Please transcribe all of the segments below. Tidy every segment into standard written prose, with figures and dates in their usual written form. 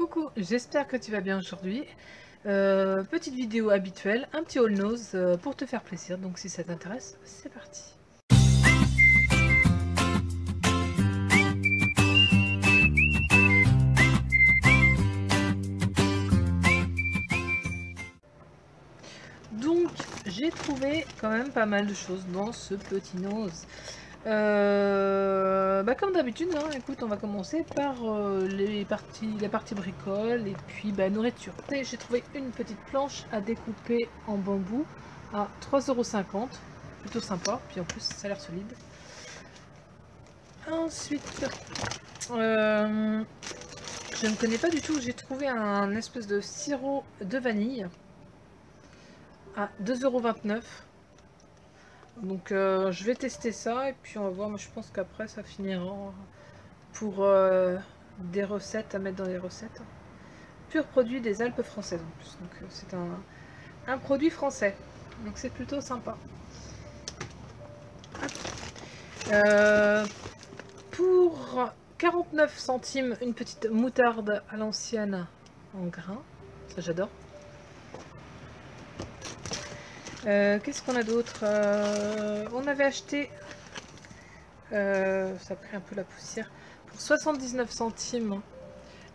Coucou, j'espère que tu vas bien aujourd'hui. Petite vidéo habituelle, un petit haul nose pour te faire plaisir, donc si ça t'intéresse, c'est parti. Donc j'ai trouvé quand même pas mal de choses dans ce petit nose. Comme d'habitude, hein, écoute, on va commencer par la partie bricole et puis nourriture. Et j'ai trouvé une petite planche à découper en bambou à 3,50 €, plutôt sympa, puis en plus ça a l'air solide. Ensuite, je ne connais pas du tout, j'ai trouvé un espèce de sirop de vanille à 2,29 €. Donc je vais tester ça et puis on va voir. Moi je pense qu'après ça finira pour des recettes à mettre dans les recettes. Pur produit des Alpes françaises en plus. Donc c'est un produit français. Donc c'est plutôt sympa. Pour 49 centimes, une petite moutarde à l'ancienne en grains. Ça j'adore. Qu'est-ce qu'on a d'autre? On avait acheté, ça a pris un peu la poussière, pour 79 centimes,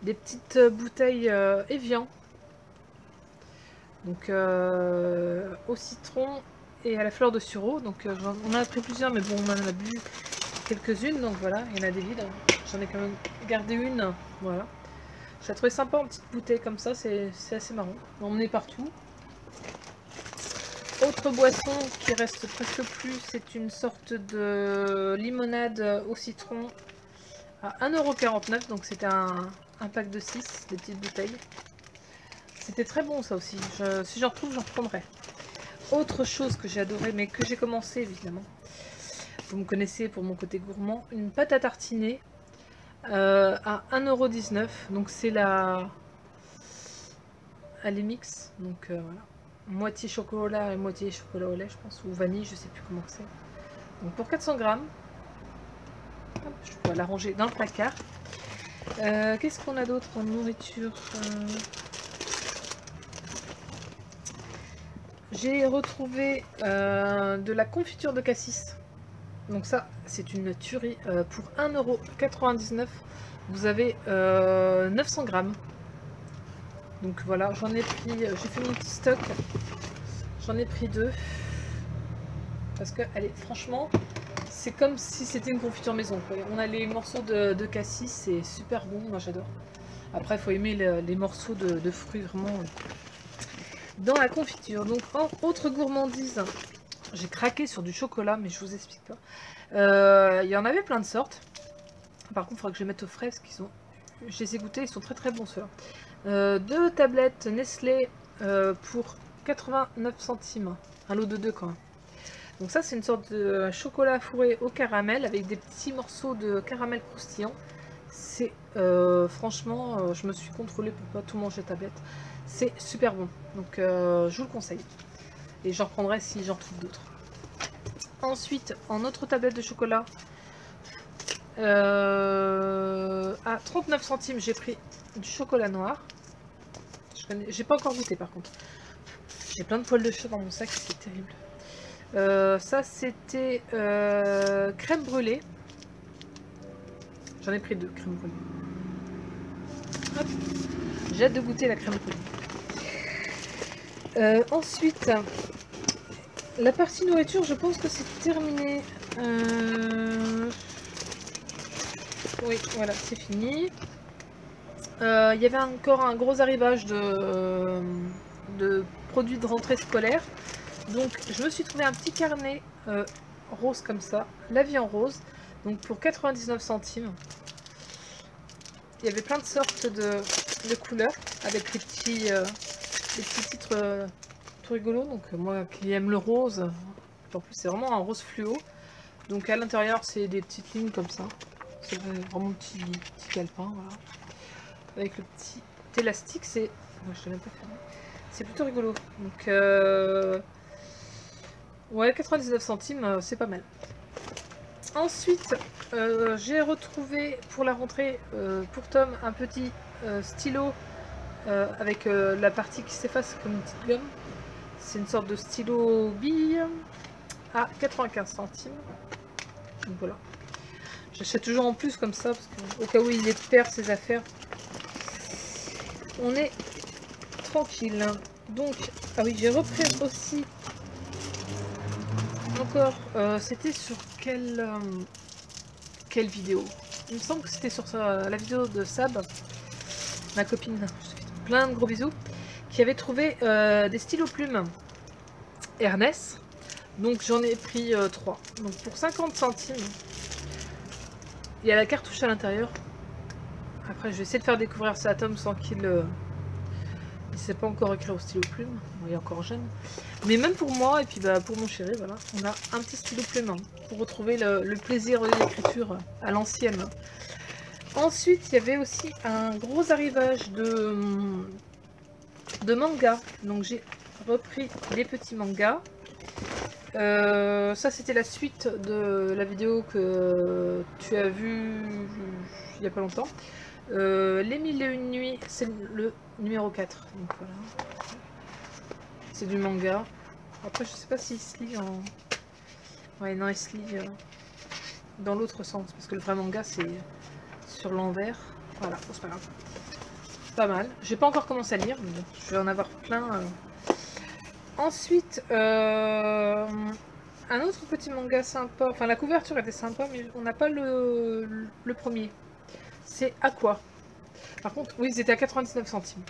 des petites bouteilles Evian. Donc au citron et à la fleur de sureau. Donc on en a pris plusieurs, mais bon, on en a bu quelques-unes. Donc voilà, il y en a des vides. J'en ai quand même gardé une. Voilà. Je la trouvais sympa en petite bouteille comme ça, c'est assez marrant. On en est partout. Autre boisson qui reste presque plus, c'est une sorte de limonade au citron à 1,49 €. Donc c'était un pack de 6, des petites bouteilles. C'était très bon ça aussi, si j'en retrouve j'en reprendrai. Autre chose que j'ai adoré, mais que j'ai commencé évidemment, vous me connaissez pour mon côté gourmand, une pâte à tartiner à 1,19 €. Donc c'est la mix, donc voilà. Moitié chocolat et moitié chocolat au lait, je pense, ou vanille, je sais plus comment c'est. Donc pour 400 grammes, hop, je pourrais la ranger dans le placard. Qu'est-ce qu'on a d'autre en nourriture? J'ai retrouvé de la confiture de cassis. Donc ça, c'est une tuerie. Pour 1,99 €, vous avez 900 grammes. Donc voilà, j'en ai pris, j'ai fait mon petit stock. J'en ai pris 2. Parce que, allez, franchement, c'est comme si c'était une confiture maison, quoi. On a les morceaux de cassis, c'est super bon, moi j'adore. Après, il faut aimer les morceaux de fruits vraiment dans la confiture. Donc, autre gourmandise, j'ai craqué sur du chocolat, mais je vous explique pas. Il y en avait plein de sortes. Par contre, il faudra que je les mette aux fraises, je les ai goûtés, ils sont très très bons ceux-là. 2 tablettes Nestlé pour 89 centimes. Un lot de 2 quand même. Donc ça c'est une sorte de chocolat fourré au caramel avec des petits morceaux de caramel croustillant. C'est franchement, je me suis contrôlée pour pas tout manger tablette. C'est super bon, donc je vous le conseille. Et j'en reprendrai si j'en trouve d'autres. Ensuite, en autre tablette de chocolat, à 39 centimes, j'ai pris du chocolat noir. J'ai pas encore goûté par contre. J'ai plein de poils de chat dans mon sac, c'est terrible. Ça c'était crème brûlée. J'en ai pris 2 crème brûlée. Hop. J'ai hâte de goûter la crème brûlée. Ensuite, la partie nourriture, je pense que c'est terminé. Oui, voilà, c'est fini. Il y avait encore un gros arrivage de produits de rentrée scolaire. Donc je me suis trouvé un petit carnet rose comme ça, la vie en rose, donc pour 99 centimes. Il y avait plein de sortes de couleurs avec les petits titres tout rigolos. Donc moi qui aime le rose, en plus c'est vraiment un rose fluo. Donc à l'intérieur c'est des petites lignes comme ça. C'est vraiment petit calepin, voilà. Avec le petit élastique, c'est... je t'ai même pas fait. C'est plutôt rigolo. Donc ouais, 99 centimes, c'est pas mal. Ensuite, j'ai retrouvé pour la rentrée, pour Tom, un petit stylo avec la partie qui s'efface comme une petite gomme. C'est une sorte de stylo bille à 95 centimes. Donc voilà. J'achète toujours en plus comme ça, parce qu'au cas où il perd ses affaires, on est tranquille. Donc, ah oui, j'ai repris aussi encore, c'était sur quelle vidéo? Il me semble que c'était sur la vidéo de Sab, ma copine, je te fais plein de gros bisous, qui avait trouvé des stylos plumes Ernest. Donc j'en ai pris 3. Donc pour 50 centimes, il y a la cartouche à l'intérieur. Après je vais essayer de faire découvrir ça à Tom sans qu'il ne sait pas encore écrire au stylo plume. Bon, il est encore jeune. Mais même pour moi et puis bah, pour mon chéri, voilà, on a un petit stylo plume hein, pour retrouver le plaisir de l'écriture à l'ancienne. Ensuite, il y avait aussi un gros arrivage de mangas. Donc j'ai repris les petits mangas. Ça c'était la suite de la vidéo que tu as vue il n'y a pas longtemps. Les 1001 nuits, c'est le numéro 4. Donc voilà. C'est du manga. Après je sais pas s'il se lit en... Ouais non il se lit dans l'autre sens. Parce que le vrai manga c'est sur l'envers. Voilà, c'est pas grave. Pas mal. J'ai pas encore commencé à lire, mais bon, je vais en avoir plein. Ensuite, un autre petit manga sympa. Enfin, la couverture était sympa, mais on n'a pas le premier. C'est Aqua. Par contre, oui, ils étaient à 99 centimes.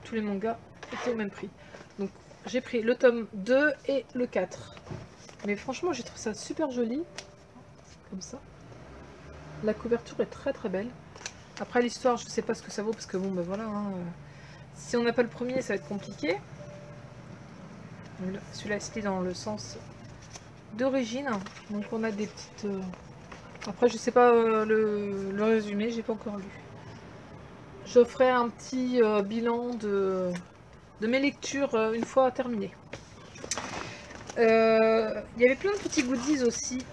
Tous les mangas étaient au même prix. Donc, j'ai pris le tome 2 et le 4. Mais franchement, j'ai trouvé ça super joli. Comme ça. La couverture est très très belle. Après l'histoire, je sais pas ce que ça vaut parce que bon, ben voilà. Hein, si on n'a pas le premier, ça va être compliqué. Celui-là, c'était dans le sens d'origine. Donc on a des petites... Après, je sais pas le résumé, j'ai pas encore lu. Je ferai un petit bilan de mes lectures une fois terminées. Il y avait plein de petits goodies aussi.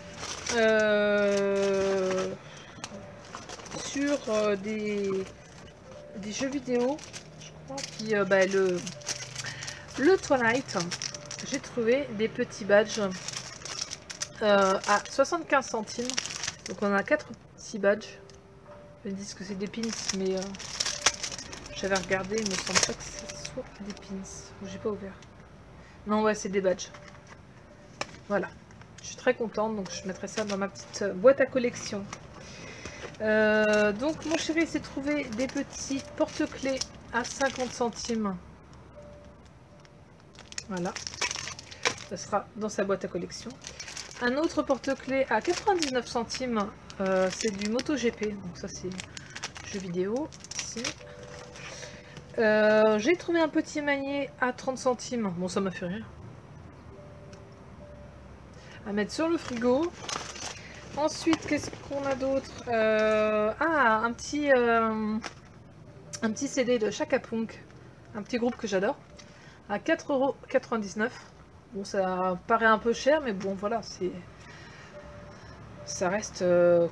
Sur des jeux vidéo, je crois, qui le Twilight, j'ai trouvé des petits badges à 75 centimes. Donc on a 4 petits badges. Ils me disent que c'est des pins, mais j'avais regardé, il me semble pas que ce soit des pins. J'ai pas ouvert. Non, ouais, c'est des badges. Voilà. Je suis très contente, donc je mettrai ça dans ma petite boîte à collection. Donc mon chéri s'est trouvé des petits porte-clés à 50 centimes. Voilà. Ça sera dans sa boîte à collection. Un autre porte-clés à 99 centimes. C'est du MotoGP. Donc ça c'est jeu vidéo. Ici. J'ai trouvé un petit manier à 30 centimes. Bon ça m'a fait rire. À mettre sur le frigo. Ensuite, qu'est-ce qu'on a d'autre? Un petit CD de Chaka Punk, un petit groupe que j'adore, à 4,99 €. Bon, ça paraît un peu cher, mais bon, voilà, ça reste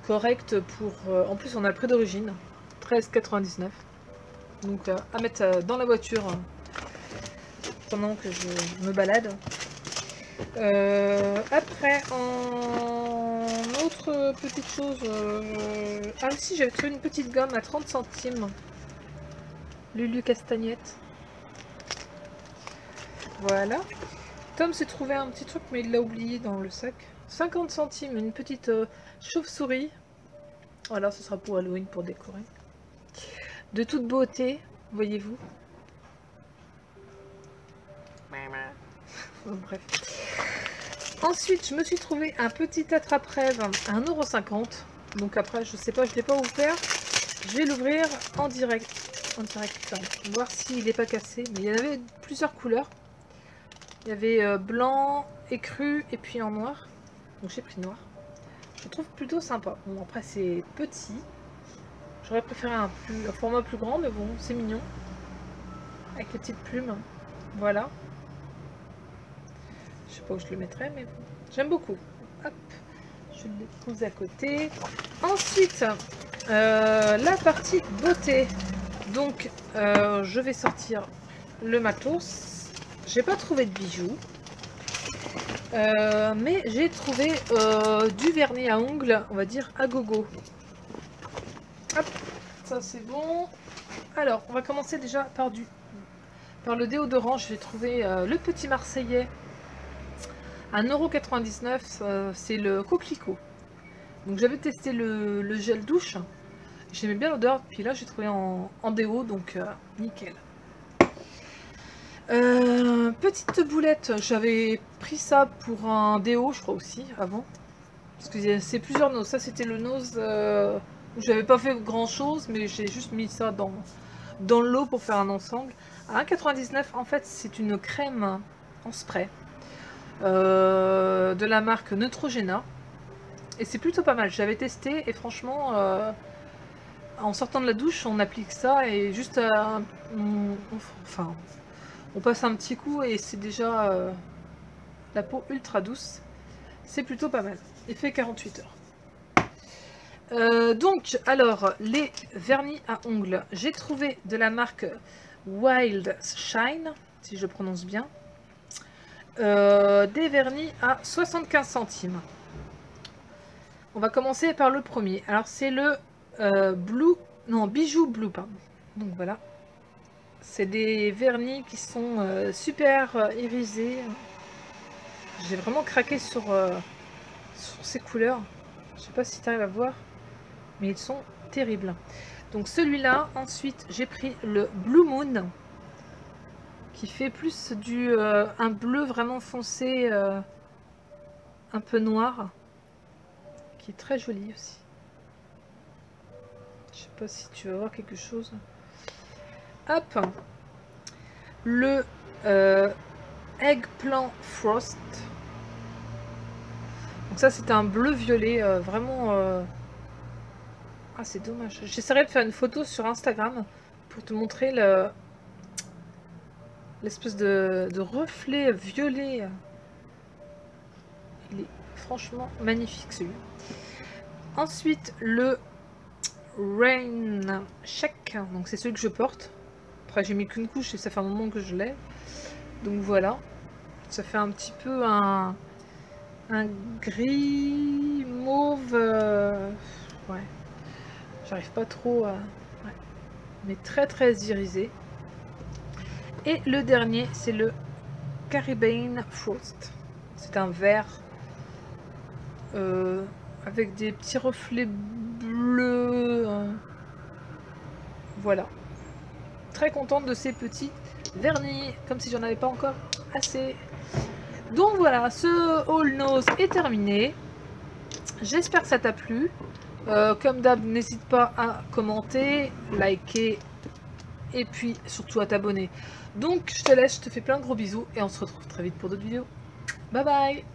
correct pour... en plus, on a le prix d'origine, 13,99 €. Donc, à mettre dans la voiture pendant que je me balade. Après, en autre petite chose, ah si, j'avais trouvé une petite gomme à 30 centimes. Lulu Castagnette. Voilà. Tom s'est trouvé un petit truc, mais il l'a oublié dans le sac. 50 centimes, une petite chauve-souris. Voilà, ce sera pour Halloween, pour décorer. De toute beauté, voyez-vous. Bon, bref. Ensuite, je me suis trouvé un petit attrape-rêve à 1,50 €. Donc après, je sais pas, je ne l'ai pas ouvert. Je vais l'ouvrir en direct. Voir s'il n'est pas cassé. Mais il y en avait plusieurs couleurs. Il y avait blanc, écru et puis en noir. Donc j'ai pris noir. Je le trouve plutôt sympa. Bon, après c'est petit. J'aurais préféré un format plus grand, mais bon, c'est mignon. Avec les petites plumes. Voilà. Je sais pas où je le mettrai, mais bon. J'aime beaucoup. Hop. Je je l'ai posé à côté. Ensuite, la partie beauté. Donc, je vais sortir le matos. J'ai pas trouvé de bijoux. Mais j'ai trouvé du vernis à ongles, on va dire à gogo. Hop, ça c'est bon. Alors, on va commencer déjà par le déodorant. Je vais trouver le petit Marseillais à 1,99 €. C'est le coquelicot. Donc j'avais testé le gel douche. J'aimais bien l'odeur. Puis là, j'ai trouvé en déo, donc nickel. Petite boulette, j'avais pris ça pour un déo, je crois aussi, avant. Parce que c'est plusieurs noses. Ça, c'était le nose où j'avais pas fait grand chose, mais j'ai juste mis ça dans l'eau pour faire un ensemble. À 1,99 €, en fait, c'est une crème en spray de la marque Neutrogena. Et c'est plutôt pas mal. J'avais testé et franchement, en sortant de la douche, on applique ça et juste on passe un petit coup et c'est déjà la peau ultra douce. C'est plutôt pas mal. Effet 48 heures. Donc, alors, les vernis à ongles. J'ai trouvé de la marque Wild Shine, si je prononce bien. Des vernis à 75 centimes. On va commencer par le premier. Alors, c'est le Bijou Blue, pardon. Donc, voilà. C'est des vernis qui sont super irisés. J'ai vraiment craqué sur ces couleurs. Je sais pas si tu arrives à voir, mais ils sont terribles. Donc celui-là, ensuite j'ai pris le Blue Moon, qui fait plus un bleu vraiment foncé, un peu noir, qui est très joli aussi. Je sais pas si tu vas voir quelque chose. Hop, le Eggplant Frost. Donc ça c'est un bleu violet, vraiment. Ah c'est dommage. J'essaierai de faire une photo sur Instagram pour te montrer l'espèce de reflet violet. Il est franchement magnifique celui-là. Ensuite le Rain Check. Donc c'est celui que je porte. Après j'ai mis qu'une couche et ça fait un moment que je l'ai. Donc voilà. Ça fait un petit peu un gris mauve. Ouais. J'arrive pas trop à... Ouais. Mais très très irisé. Et le dernier c'est le Caribbean Frost. C'est un vert avec des petits reflets bleus. Voilà. Très contente de ces petits vernis, comme si j'en avais pas encore assez. Donc voilà, ce haul nose est terminé. J'espère que ça t'a plu. Comme d'hab, n'hésite pas à commenter, liker et puis surtout à t'abonner. Donc je te laisse, je te fais plein de gros bisous et on se retrouve très vite pour d'autres vidéos. Bye bye!